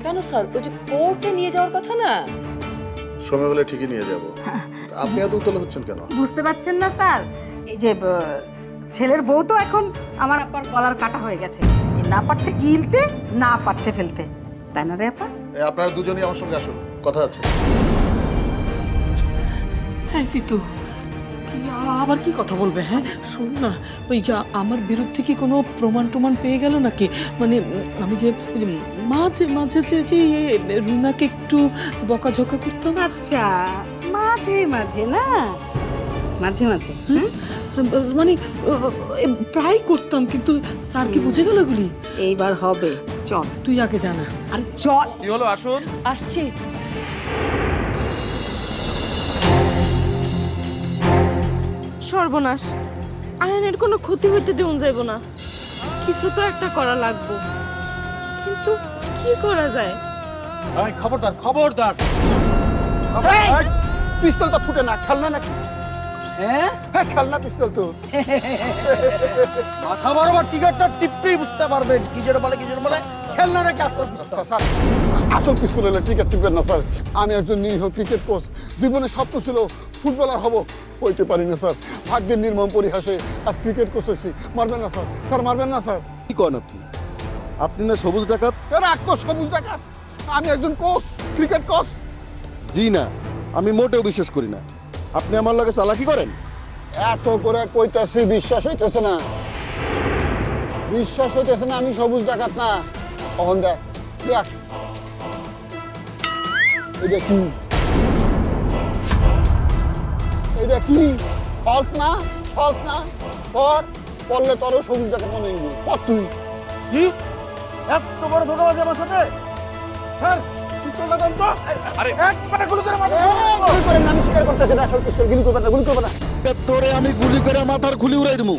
কেন স্যার, ওই যে কোর্টে নিয়ে যাওয়ার কথা না? সময় হলে ঠিকই নিয়ে যাব। আপনি এত উতলা হচ্ছেন কেন? বুঝতে পারছেন না স্যার, এই যে ছেলের বউ তো এখন আমার আপার গলার কাটা হয়ে গেছে, না পারছে গিলতে না পারছে ফেলতে, তাই না রে আপা? আপনারা দুজনেই আমার সঙ্গে আসুন, কথা আছে। হ্যাঁ সিতু, আবার কি কথা বলবে? হ্যাঁ শোন না, ওই যে আমার বিরুদ্ধে কি কোনো প্রমাণ টমাণ পেয়ে গেল নাকি? মানে আমি যে মাঝে মাঝে যে রুনাকে একটু বকাঝকা করতাম। আচ্ছা, মাঝে মাঝে না, মাঝে মাঝে মানে প্রায় করতাম, কিন্তু স্যার কি বুঝে গেল এগুলি? এইবার হবে, চল তুই আগে জানা। আরে চল। কি হলো, আসুন। আসছি। সর্বনাশ, আয়নের কোনো ক্ষতি হইতে দেউন যাইব না, কিছু তো একটা করা লাগবে, কিন্তু কি করা যায়? এই খবরদার খবরদার, পিস্তলটা ফুটে না, খেলনা নাকি? হ্যাঁ হ্যাঁ খেলনা পিস্তল তো। মাথা বরাবর টিকারটা টিপতেই বুঝতে পারবে কিসের বলে খেলনা নাকি আসল পিস্তল। স্যার আসল পিস্তল হলে টিকিট টিপবেন না স্যার। আমি একজন নিরীহ ক্রিকেট কোচ, জীবনে স্বপ্ন ছিল ফুটবলার হব, হইতে পারি না স্যার। ভাগ্যের নির্মম পরিহাসে আজ ক্রিকেট কোচ হয়েছি। মারবেন না স্যার, স্যার মারবেন না স্যার। কি করেন আপনি? আপনি না সবুজ ডাকাত? রাগ তো সবুজ ডাকাত, আমি একজন কোচ, ক্রিকেট কোচ। জি না, আমি মোটেও বিশ্বাস করি না। আপনি আমার লগে চালাকি করেন? এত করে কইতাছি বিশ্বাস হইতেছে না, বিশ্বাস হইতেছে না। আমি সবুজ ডাকাত না। কখন দেখ দেখ, এটা কি, এটা কি ফলস না? ফলস না? পর পড়লে তোরও সবুজ ডাকাত মনে হইব। পর তুই কি এত বড় ধোঁকাবাজি আমার সাথে? স্যার পিস্তলটা দেন তো। আরে একবারে গুলি করে মারো। গুলি করেন না, আমি স্বীকার করতেছি না। আসল পিস্তল, গুলি করবেন না, গুলি করবেন না। তোরে আমি গুলি করে মাথার খুলি উড়াই দেবো।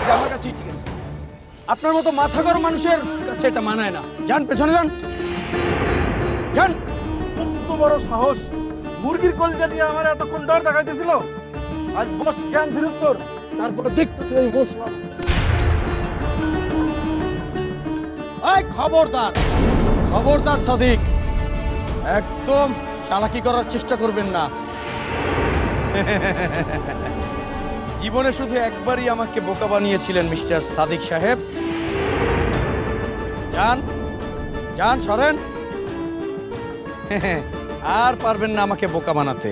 এটা আমার কাছেই ঠিক আছে, আপনার মতো মাথা গরম মানুষের কাছে এটা মানায় না। যান পেছনে যান, যান। কত বড় সাহস, মুরগির কলজা নিয়ে আমার এতক্ষণ ডর দেখাইতেছিল, আজ বস জ্ঞান ফিরুত্তর, তারপরে দেখতেছি এই বসলাম। এই খবরদার, খবরদার সাদিক, একদম চালাকি করার চেষ্টা করবেন না। জীবনে শুধু একবারই আমাকে বোকা বানিয়েছিলেন মিস্টার সাদিক সাহেব। যান যান, সরেন, আর পারবেন না আমাকে বোকা বানাতে।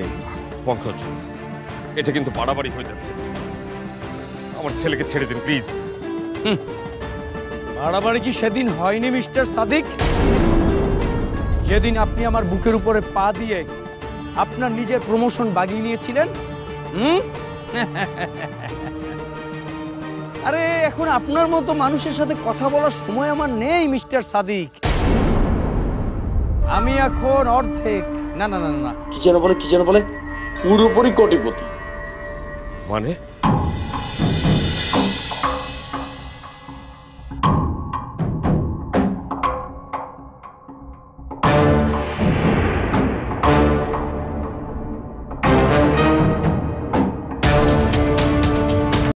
পঙ্কজ, এটা কিন্তু বাড়াবাড়ি হয়ে যাচ্ছে, আমার ছেলেকে ছেড়ে দিন প্লিজ। বাড়াবাড়ি কি সেদিন হয়নি মিস্টার সাদিক, যেদিন আপনি আমার বুকের উপরে পা দিয়ে আপনার নিজের প্রমোশন বাগিয়ে নিয়েছিলেন? আরে এখন আপনার মতো মানুষের সাথে কথা বলার সময় আমার নেই মিস্টার সাদিক। আমি এখন অর্ধেক, না না না না, কি যেন বলে পুরোপুরি কোটিপতি। মানে